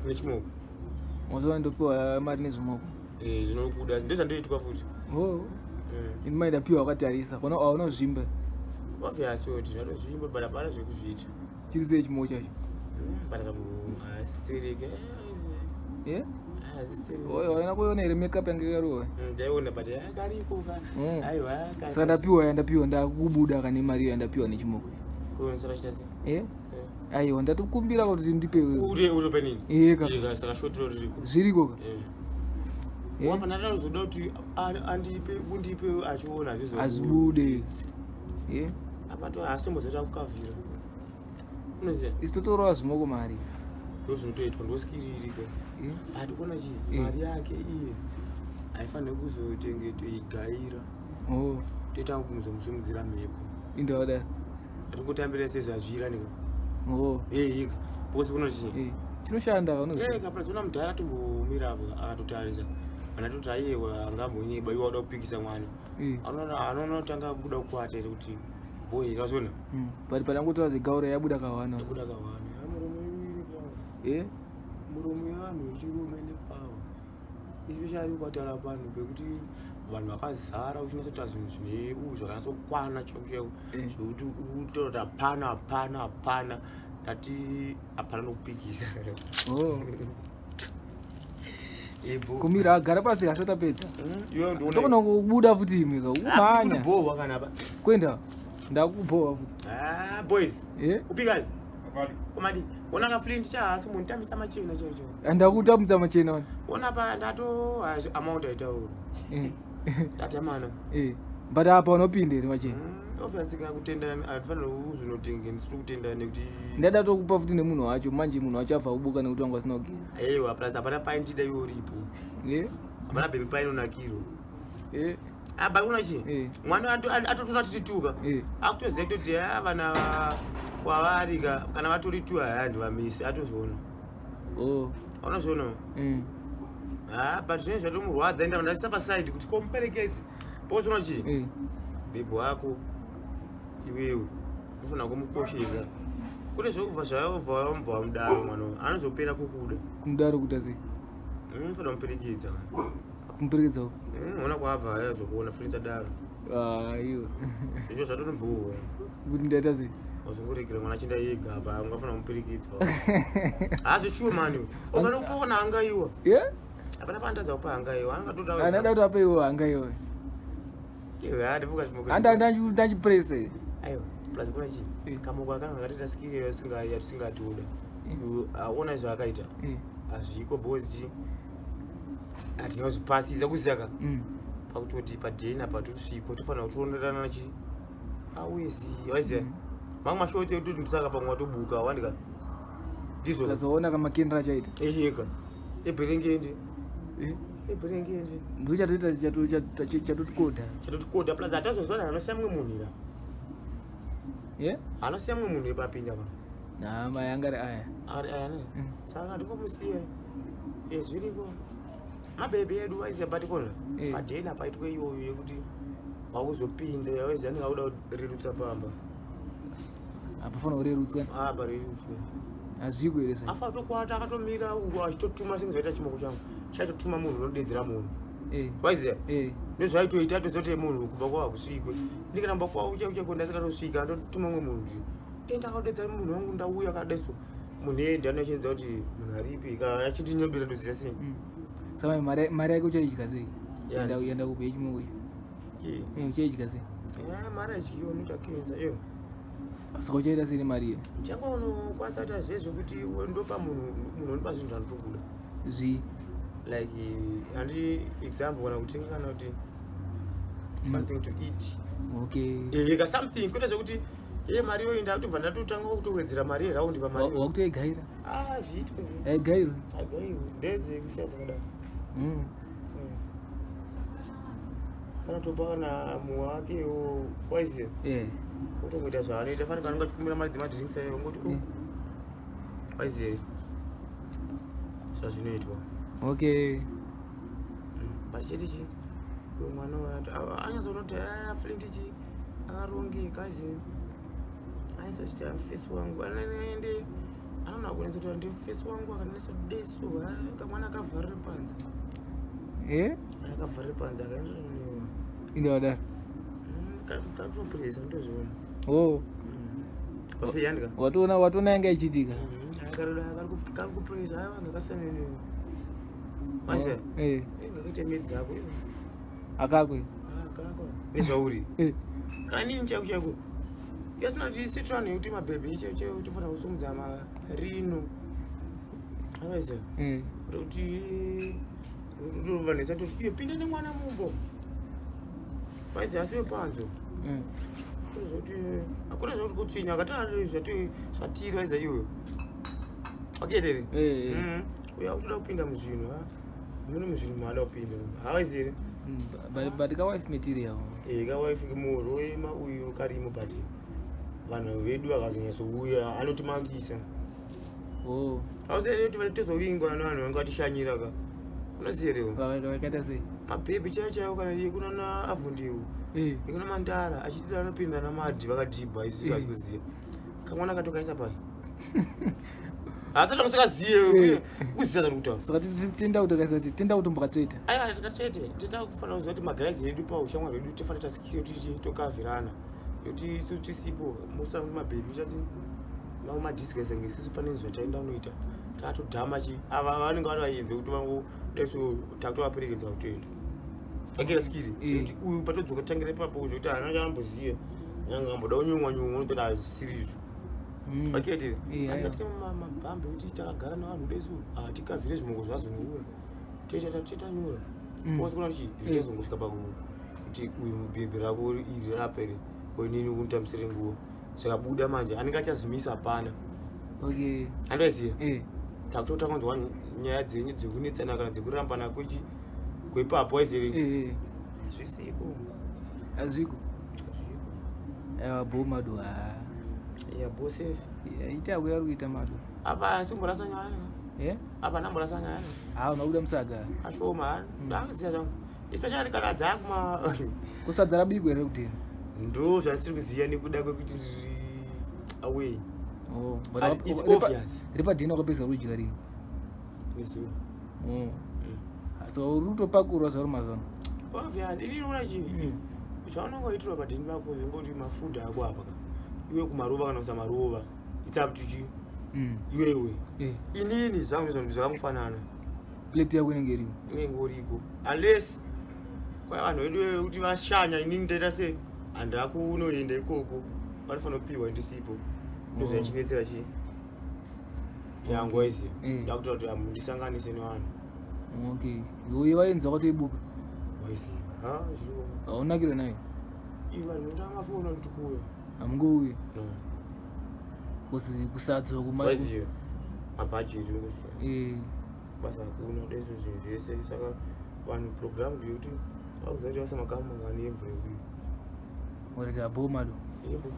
nechimoko. Mazuva ndopiwa mari nezvimoko. Zvinokuda ndezvandoitwa futi. Inimaida piwa wakatarisa kona aunozvimba. Obviously kuti zvatozvimba barabara zvekuzviita. Chiri sei chimoko chacho? Barabara asitereke. Waina kuona iri makeup yange yarowa. Ndaiona but yakariko ka. Aiwa ka. Saka ndapiwa ndakubuda kana mari yandapiwa nechimoko. Kuonsera chita sei? Aiwa ndatokumbira kuti ndipe. Urope nini? Saka shotro ririko. Zviriko ka. Wapa nataro zoda kuti undipe achiona azvizo. Azibude. Apato asitombozoita kukavhira. Unoziya? Isitotorawa zvimoko mari. Ndozvinotoitwa ndoskiririko. Atikona chi mari yake iye haifaniri kuzotengetoigaira. Toita kumuzomusimudzira mhepo. Indawada. Atingotambira sezvazvira nika. Ika. Bosi kuno chi? Chinoshanda vanoziva. Kapazona mudhara tombomira apo akatotarisa. Fana toti aiwa angambonyeba iwa uda kupikisa mwana. Anoona kuti angabuda kukwata kuti boy razona. Pari panangotora zigaura yabuda kawana. Muromo yanhu wechirume nepawa. Especially ukatara panhu pekuti vanhu vakazara uchinasota zvinhu zvine zvakanyasokwana chauchau zvekuti utoti hapana ndati hapana nokupikisa. Kumira agara pasi asati apedza. Ndokona kubuda futi imwe ka umhanya. Bowa kana apa? Kwenda ndakubowa futi. Boys. Upikazi? Komadi. Ona ka flint cha asi munhu tambisa machena chacho. Andakutambisa machena wani. Ona pa ndato amount aitauro. Tata mana. But apa unopindira machena. Obviously kakutenda afanira uzvinotenge ndisiri kutenda nekuti ndada tokupa futi nemunhu wacho manje munhu wacho abva kubuka nekuti wanga asina kugeza. Aiwa plus hapana paindida iwo uripo. Hapana Bhebhi painonakiro. Bari kuna chi? Mwana atotona tituka. Akutoziva kuti vana kwavari kana vatori tu handi vamisi atozoona. Unozviona? But zvinenge zvatomurwadza enda ndasisa paside kuti komuperekedze. Pozona chi? Bhebhi wako iwewe unofana kumukoshesa. Kune zvokubva zvayobva mudaro mwana anozopera kukuda. Kumudaro kuita sei? Unofana kumuperekedza. Kumuperekedza uko? Ona kwabva ayazokuona furitsa daro. Iwo. Izvo zvatonombowa. Kuti ndaita sei? Wazongoregera mwana chinda yega apa ungafana kumuperekedza. Hazi sure mani. Ukanokuona hangaiwa. Hapana pandadza kupa hangaiwa. Angatotaura. Anada kuti ape iwo hangaiwa. Ndachiprese. Aiwa, plus kuna chi? Kamoko akanga akatoita skill yatisingatoda. Aona zvakaita. Azviko boys chi. Atinozvipasisa kuzaka. Pakutoti Paden apa tosvika tofanira kutoonderana chi. Awezi, waziya. Mamwe mashoti ekuti ndisaka pamwe watobuka wandika. Ndizo. Ndazoona kama kendra chaita. Yeka. Benen'gene. Benen'gene. Ndochatoita chatotikoda. Chatotikoda plus atazozona anosemwe munhu ira. Anosemwe munhu epapinda pa. Mai angari aya. Ari aya ne. Saka ndikomusiya. Zviriko. Mabhebhi edu waziya patikona. Paden apa itwe iyoyo yekuti wakuzopinda waziya ndingauda kurerutsa pamba. Apa fana kurerutswa? Barerutswa. Azviko ere sai? Afa tokwata akatomira achitotuma singazoita chimoko changu. Chaitotuma munhu unodedzera munhu. Waziya? Ndozvaitoita tozote munhu kubva kwakusvikwe. Ndikanamba kwawo uchakonda sakatosvika ndotuma mumwe munhu. Ndakadedzera munhu wangu ndauya kadeso. Munhu enda anochenza kuti munhu aripi achindinyombera ndoziya sei. Saka mari yake uchaidya sei? Yenda kupe chimoko icho. Uchaidya sei? Mari achidyiwa notakenza iyo. Saka uchaita sei nemari iyo? Changonokwanisa kuti azvezvo kuti ndopa munhu undipa zvinhu zvanotokuda. Zvii? Like handi example kana kutenga kana kuti something to eat. Yeka something kuita zvekuti mari iyo ndakutobva ndatotanga kutowedzera mari yeraundi pamari. Wakutoigaira? Zviitwe. Aigairwe? Aigairwe. Ndedze kusiya dzakadaro. Kana topa kana muwa wakewo waziya. Utongoita zvaanoita fanira kanonga achikumbira mari dzemadhiringisa iwo ngoti waziya zvazvinoitwa. But chete chi mwana anyazonoti flint chi akarongeka aziya aisachita mufesi wangu anaende Ana kuenza kuti ndifesi wangu akanesa kudeso kamwana akavharira panza. Akavharira panza akaenda newa. Inoda. Katopureza ndozvona. Wafiyandika. Watona yanga ichitika. Karikupureza anga kasana newa. Masa. Ngakite medzi dzako. Akakwe. Nezvauri. Kanini chako. Yasina tisitwana kuti mabhebhi cheche utofana kusumudza marino. Aweza. Kuti vanhu kuti iyo pinda nemwana mumbo. Baizi asiwe panzo. Kuti akuna zvoti kutsvinya akatana zvati zvatira iza iwe. Akedere. Uya utoda kupinda muzvinhu mune muzvinhu maada kupinda. Hawazire. But ka wife material. Ka wife muro ema uyo karimo but vanhu vedu vakazonyasouya anotimangisa. Hawazire kuti vatozovingwa navanhu vangatishanyira ka. Unozirewo. Vakaita sei? Mabhebhi chacho kana kuna avundiwo. Kuna mandara achidira anopinda namadhi vakadhibha isi asikuziya. Kamwana katokaisa pai. Asati kusikaziye uziza zvakutaura. Saka tenda kutokaisa kuti tenda kutombakatsveta. Aiwa tikachete tita kufanira kuziva kuti magaidzi edu paushamwa hwedu tofanira tasikire kuti tokavhirana. Kuti isusu tisipo musa mabhebhi chati mamwe madiscuss ngesisu pane zvataenda unoita. Tatodhama chi ava vanenge vavaenze kuti vangu deso takutovaperekedza kutoenda. Akira skiri kuti uyu patodzoka tangira ipapo zvekuti hana chamboziya. Nyanga amboda unyumwa unototi azisirizo. Aketi akati mabhambe kuti takagara navanhu deso tikavhire zvimongo zvazonouya. Teta nyura. Kwasikuona kuti zvichazongosvika pakuno kuti uyu mubhebhi rako iri rapere kwenini kunitamisire nguo. Zvakabuda manje anenge achazimisa hapana. Andoziya. Takutota kwanzwa nyaya dzenyu dzekunetsana kana dzekurambana kwepapo waizere. Zvisiko. Azviko. Bo Mado. Bo safe. Ita kuya kuita Mado. Apa simborasa nyaya. Apa namborasa nyaya. Unobuda musaga. Ashoma. Ndakuziya changu. Especially kana dzakuma kusadzara bigwe rekuti. Ndo zvatsiri kuziya nekuda kwekuti ndiri away. But it's obvious. Ripadina kwapeza kudya rini. Nesu. So ruto pakura zvaro mazano. Obvious. Ini unoona chii. Chaunongoitirwa padini pako ngoti mafuda ako apa ka. Iwe kumarova kana kusamarova. It's up to you. Iwewe. Inini zvangu zvakamufanana. Plate yako inenge iripo. Inenge uriko. Unless kwa vanhu vedu kuti vashanya inini ndeta sei andakunoenda ikoko vanofanira kupiwa ndisipo. Ndozvachinetsera chi yangu izi ndakuti amundisanganise nevanhu. Okay. Iwe waenza kuti ibuka. Waiziva. Zviro. Aunakire nayo. Iva ndotangafona ndikuya. Amngouye. Kusadza kumai. Waiziva. Mabudget ndikusiya. Basa kuna deso zvese saka vanhu program ndiyoti vakuziva kuti vasamakamu mangani emvura yebuyo. Uri Bo Mado. Yebo.